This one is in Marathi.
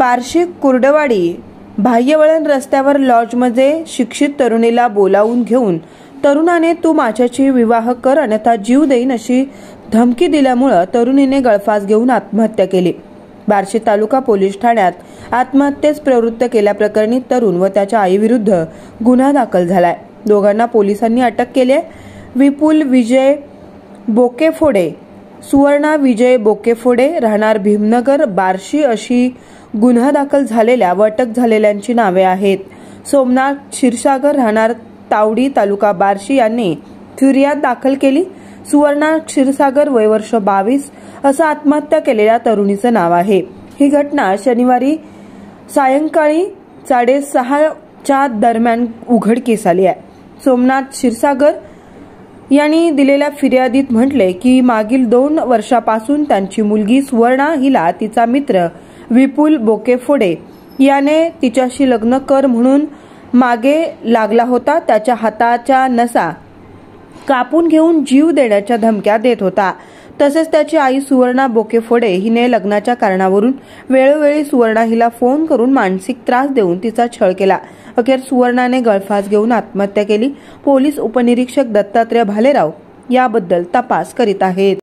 बार्शी कुर्डवाडी बाह्यवळण रस्त्यावर लॉजमध्ये शिक्षित तरुणीला बोलावून घेऊन तरुणाने तू माझ्याशी विवाह कर अन्यथा जीव देईन अशी धमकी दिल्यामुळे तरुणीने गळफास घेऊन आत्महत्या केली। बार्शी तालुका पोलीस ठाण्यात आत्महत्येस प्रवृत्त केल्याप्रकरणी तरुण व त्याच्या आईविरुद्ध गुन्हा दाखल झालाय। दोघांना पोलिसांनी अटक केली आहे। विपुल विजय बोकेफोडे, सुवर्णा विजय बोकेफोडे राहणार भीमनगर बार्शी अशी गुन्हा दाखल झालेल्या व अटक झालेल्यांची नावे आहेत। सोमनाथ क्षीरसागर राहणार तावडी तालुका बार्शी यांनी फिर्याद दाखल केली। सुवर्णा क्षीरसागर वय वर्ष 22 असं आत्महत्या केलेल्या तरुणीचं नाव आहे। ही घटना शनिवारी सायंकाळी 6:30च्या दरम्यान उघडकीस आली आहे। सोमनाथ क्षीरसागर यांनी दिलेल्या फिर्यादीत म्हटले की मागील 2 वर्षापासून त्यांची मुलगी सुवर्णा हिला तिचा मित्र विपुल बोकेफोडे याने तिच्याशी लग्न कर म्हणून मागे लागला होता। त्याच्या हाताच्या नसा कापून घेऊन जीव देण्याच्या धमक्या देत होता। तसेच त्याची आई सुवर्णा बोकेफोडे हिने लग्नाच्या कारणावरून वेळोवेळी सुवर्णा हिला फोन करून मानसिक त्रास देऊन तिचा छळ केला। अखेर सुवर्णाने गळफास घेऊन आत्महत्या केली। पोलीस उपनिरीक्षक दत्तात्रय भालेराव याबद्दल तपास करीत आहेत।